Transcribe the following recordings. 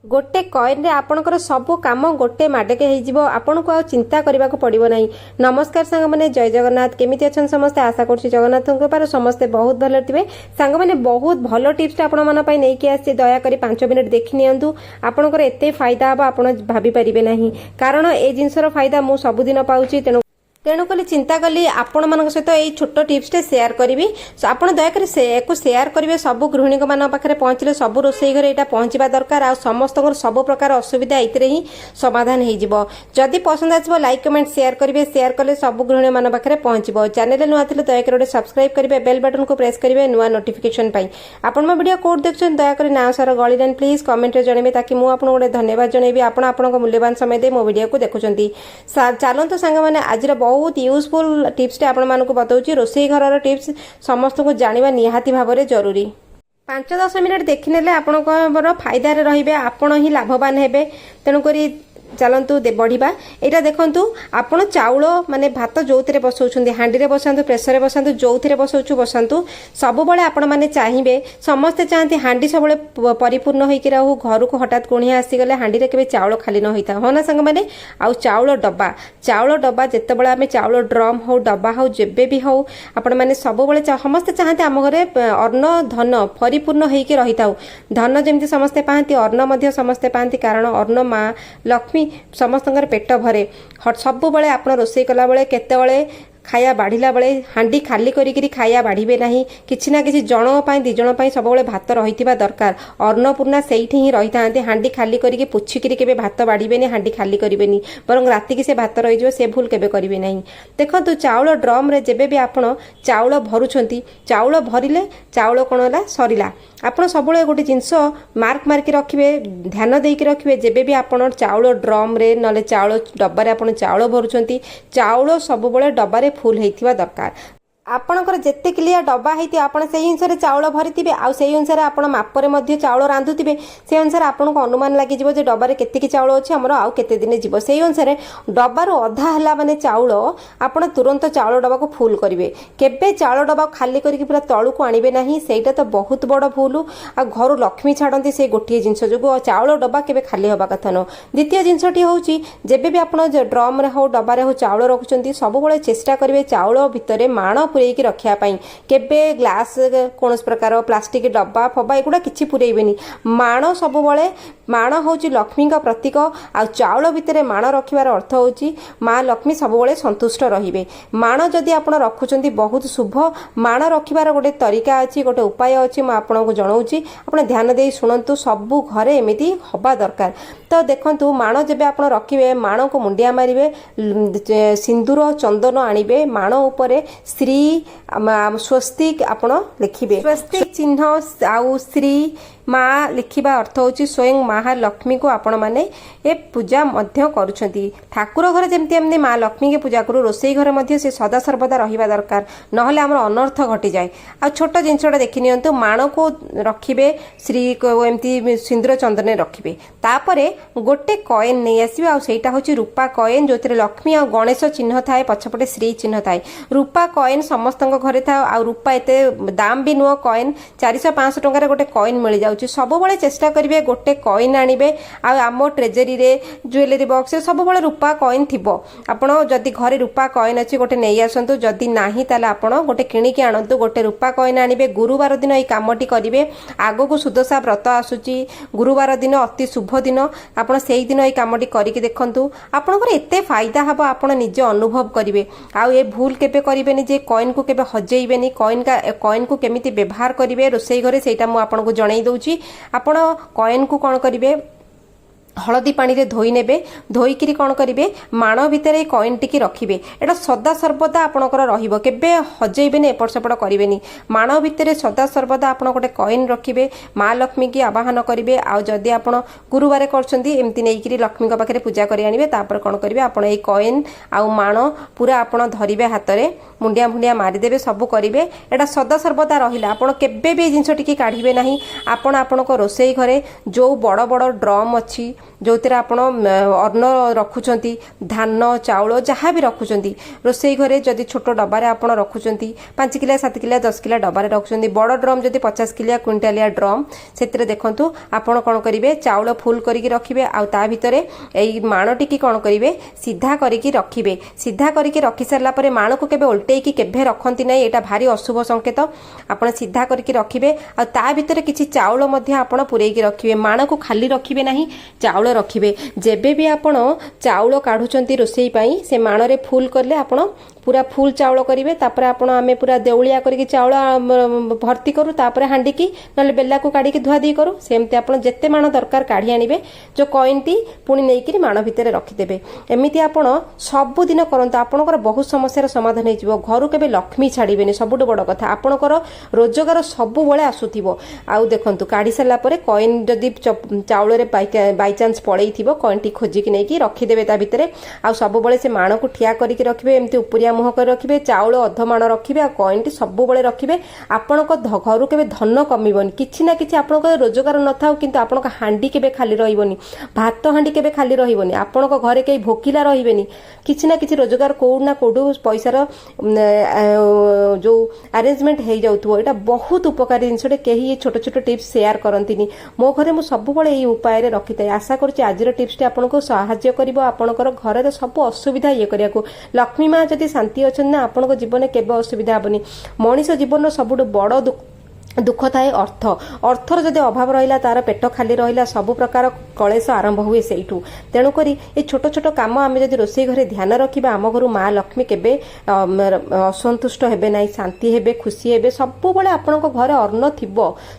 गोटे कॉइन रे आपणकर सब काम गोटे माडके हो आपको आ चिंता करने को पड़ो ना। नमस्कार सांग मैंने जय जगन्नाथ केमी अच्छा समस्ते आशा कर जगन्नाथ कृपार समस्ते बहुत भल थे। सांग मैंने बहुत भल टिप्स नहीं आसी दयाकोरी 5 मिनिट देखी नियंतु आपणकर एत फायदा हम आप भाभी पारे ना कारण ए जिनसर फायदा मु सबुदिन पाऊँ तेणुक चिंता कली आपण मान सहित यही छोट टिप्सटे सेयार करी आप दयाकोरी सेयार करेंगे सब गृहिणी मान पाखे पहुँचले सब रोसई घर यहाँ पहुँचा दरकार आ समस्त सब प्रकार असुविधा ये ही समाधान होदी पसंद आसो लाइक कमेंट सेयार करेंगे सेयार कले सब गृहिणी मान पाखे पहुँचो चैनल नुआ थे दयाकोरी गोटे सब्सक्राइब करेंगे बेल बटन को प्रेस करेंगे नुआ नोटिफिकेशन आपण मो वीडियो कोड देखते दयाकोरी ना सार गलिलान प्लीज कमेंट में जनइबे ताकि मुझे गोटे धन्यवाद जनइबी आपण मूल्यवान समय दे मो वीडियो को देखुं। चलतु सांग मैंने आज बहुत यूजफुल टिप्सटे आपण मानकु बताऊँ रोसई घर टिप्स समस्त को जानिबा निहाती भाव जरूरी। 5-10 मिनिट देखने आपणकर फायदा रे आपण ही लाभवान हेबे तेणुक चलतु बढ़िया यहाँ देखु आपड़ चाउल माने भात जो थे बसाऊँ हांडी रे बसातु प्रेसर बसातु जो थे बसाऊँ बसातु सब बड़े आपण मैंने चाहिए समस्ते चाहती हांडी सब परिपूर्ण होकर रहू घर को हठात कुणिया आसीगले हांडी रे केबे चाउल खाली न होता हाँ ना सांग मैंने आउ चाउल डब्बा जिते बड़े आम चाउल ड्रम हो डब्बा हो जेबे भी हो आपण मैंने सब बड़े समस्ते चाहते आम घरे अन्न धन परिपूर्ण होकर रही था धन जमी समस्ते पाती अन्न समस्ते पाती कारण अन्न माँ लक्ष्मी समस्त पेट भरे सब बड़े आप रोसई कला बेले केतेबेले खाया बाढ़ला बेले हांडी खाली करी खाया बाढ़े ना कि ना कि जन दी जन सब भात रही दरकार अन्नपूर्णा से ही रही था हांडी खाली करके पुछिकी के भात बाढ़े हांडी खाली करेंगे बर राति की से भात रही से भूल केबे करेंगे ना। देखो चाउल ड्रम रे जेबे भी आप चाउल भरुंट चाउल भरिले चाउल कौन है सरला आपड़ सब गोटे जिनस मार्क मार्क रखिए ध्यान देकी रखिए जेबे भी आप चाउल ड्रम रे ना चाउल डब्बारे आप चाउल भरुंट चाउल सब डब्बारे फुल होइथिबा दरकार आपणकर जेते क्लियर डब्बा होती आपड़ से अनुसार चाउल भरी आउ से अनुसार आप मापरे चाउल रांधुवे से अनुसार आपको अनुमान लगे डब्बारे केतिकी चाउल अच्छे आमर आउ केते दिन जीव से अनुसार डब्बार अधा है माने चाउल आपड़ तुरंत चाउल डब्बा को फुल करेंगे केबे चाउल डब्बा खाली करके पूरा तलू को आणवे ना सेटा तो बहुत बड़ भूल आ घर लक्ष्मी छाड़ती से गोटे जिनस जो चाउल डब्बा केबे खाली हवा कथा न। द्वितीय जिनसटी हूँ जेबे भी आप ड्रम रे हो डब्बारे हो चाउल रखुंट सब चेष्टा करेंगे चाउल भितर माण पुरेकी रखापी केबे ग्लास कौन प्रकार प्लास्टिक डब्बा फब्बा एगुड़ा किसी पुरेबेनी माण सब माण हूँ लक्ष्मी प्रतीक आ चाउल भितर माण रखार अर्थ हूँ माँ लक्ष्मी सब संतुष्ट रे माण जदि आप रखुंट बहुत शुभ माण रखार गोटे तरीका अच्छी गोटे उपाय अच्छी मुझे जनाऊँगी आप ध्यान दे शुणु सबू घरे एमती हवा दरकार। तो देखु माण जेबे आप रखिए माण को मुंडिया मारे सिंदूर चंदन आणवे माण उपर श्री स्वस्तिक आप लिखिए स्वस्तिक चिन्ह आउ श्री माँ लिखा अर्थ हूँ स्वयं महालक्ष्मी को आपण मैंने ए पूजा करुँच ठाकुर घर जमी आम माँ लक्ष्मी के पूजा करूँ रोसई घर में से सदा सर्वदा रहा दरकार नहले आमर अनर्थ घटी जाए। आ छोट जिनसटा देखी नियंतु माण को रखिए श्री एमती सिंदूर चंदन रखिए तापरे गोटे कॉइन नहीं आसवे आईटा हूँ रूपा कॉइन जो लक्ष्मी आ गणेश चिन्ह थाए पछपटे श्री चिन्ह थाए रूपा कॉइन समस्त घरे था आ रूपा एते दाम भी नुह कॉइन 400-500 टंकार गोटे कॉइन मिल जाए सब चेष्टा करेंगे गोटे कॉइन आणवे आम ट्रेजरी रे ज्वेलरी बॉक्स सब रूपा कॉइन थी आपड़ जदि घरे रूपा कॉइन अच्छी गोटे नहीं आसतु जदि नाही ताले आपण गोटे किणिकी आणतु गोटे रूपा कॉइन आणवे गुरुवार दिन ये कामटी करेंगे आगो को सुदशा व्रत आसूची गुरुवार दिन अति शुभ दिन आपड़ से दिन ये कामटी करके देखु आपंकर एत फायदा हम आप निजे अनुभव करेंगे आउ ये भूल केबे करेंगे जे कॉइन को केबे हजेबेनी कॉइन को केमिति व्यवहार करेंगे रोसई घरे सेटा मु आपनको जणाई दउची आपण कॉइन को कौन करेंगे हलदी पानी रे धोई नेबे धोईकी कौन करेंगे माण भितर कॉइन टी रखिए एटा सदा सर्वदा आपणकर रहिबो केबे हजेबेनी एपट सेपट करेंगे माण भितर सदा सर्वदा आप गोटे कॉइन रखिए माँ लक्ष्मी की आवाहन करेंगे आउ जदि आप गुरुवार करछंती एमती नहीं लक्ष्मी पाखे पूजा कर आनिबे तापर कौन करेंगे आपण ए कॉइन आउ माण पूरा आप धरिबे हाथ में मुंडिया मुंडिया मारिदेवे सब करेंगे एटा सदा सर्वदा रहिला आपण केबे भी जिनस टी काढ़िबे नाही आपण आपणक रोसई घरे जो बड़ बड़ ड्रम अच्छी जो आपण अन्न रखुंट धान चाउल जहाँ भी रखुंट रोसई घरे जदि छोट डबारे आप रखुंट 5 किला 7 किला 10 किला डबारे रखुंट बड़ ड्रम जदि 50 किलिया क्विंटालिया ड्रम से देखु आपण कौन करेंगे चाउल फुल करके रखिए आ भितर यही माणटी की कौन करेंगे सीधा करके रखिए सीधा करके रखी सारा पर माण को केबे उल्टेकी केबे रखती ना यहाँ भारी अशुभ संकेत आप सीधा करके रखिए आ भितर किसी चाउल आपण पुरैकी रखिए माण को खाली रखिए ना चाउल रखिए जेबे भी आपण चाउल काढ़ुंट रोसई से माण फुल कले आपण पूरा फुल चाउल करेंगे तापर आपण आमे पूरा देउलिया करके चाउल भर्ती करूँ तापर हांडी की ना बेला को काढ़ी धुआधी करूँ सेमती आप जिते माण दरकार काढ़ी आनिबे जो कॉइन टी पुणी नहीं माण भितर रखिदेवे एमती आपण सबुदिन करंतु आपणकर बहुत समस्यार समाधान हो घर के लक्ष्मी छाड़बे सबुठ बड़ कथा आपणकर रोजगार सबुबले आसुथिबो आउ देखंतु काढ़ी सारा पर कॉइन जदि चाउल बाई चांस पड़े कॉइन टी खोजिकी नहीं रखिदेवे ता भितर आउ सबुबले से माण को ठिया करके रखिबे एमती उपरिया मुह कर रखिए चाउल अधमाण रखिए आ कॉइन टी सब बड़े रखिए आपण घर के धन कमिबनी किछि ना किछि आपण रोजगार न थाउ किंतु आपण हांडी केबे खाली रहिबनी भात हांडी केबे खाली रहिबनी आपण घर कई भोकिला रहिबेनी किछि ना किछि रोजगार कोउना कोडू पैसार जो अरेंजमेंट हो जाउथो एटा बहुत उपकारी जिनसटे केही छोट छोट टिप्स शेयर करंतिनी मो घरे मु सब बळे एही उपाय रे रखितै आशा करछि आजिर टिप्स टी आपनको सहाय्य करिवो आपणकर घरे सब असुविधा ये करियाको लक्ष्मी मां जदि शांति अच्छा ना आपण जीवन केबे असुविधा हेनी मनीष जीवन सबुठ बड़ दुख थाए अर्थ अर्थर जदि अभाव रहा तार पेट खाली रहा सब प्रकार कलेश आरंभ हुए से तेणुक ये छोट छोट कम आम जब रोसई घरे ध्यान रखा आम घर माँ लक्ष्मी केबे असंतुष्ट हेबे ना शांति हेबे खुशी हेबे सबुबले आपण घर अन्न थी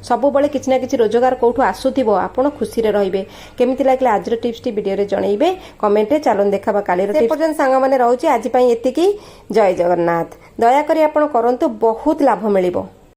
सबुबले किसी ना कि रोजगार कौटू आसुथिबो आपण खुशी रे रहिबे केमिति लागले आज टिप्स टी वीडियो रे जणैबे कमेंट रे चलन देखा काली टिप्स पर्यंत सांग माने रहउची आज पई एतिकी जय जगन्नाथ दया करी आपण करंतु बहुत लाभ मिलिबो।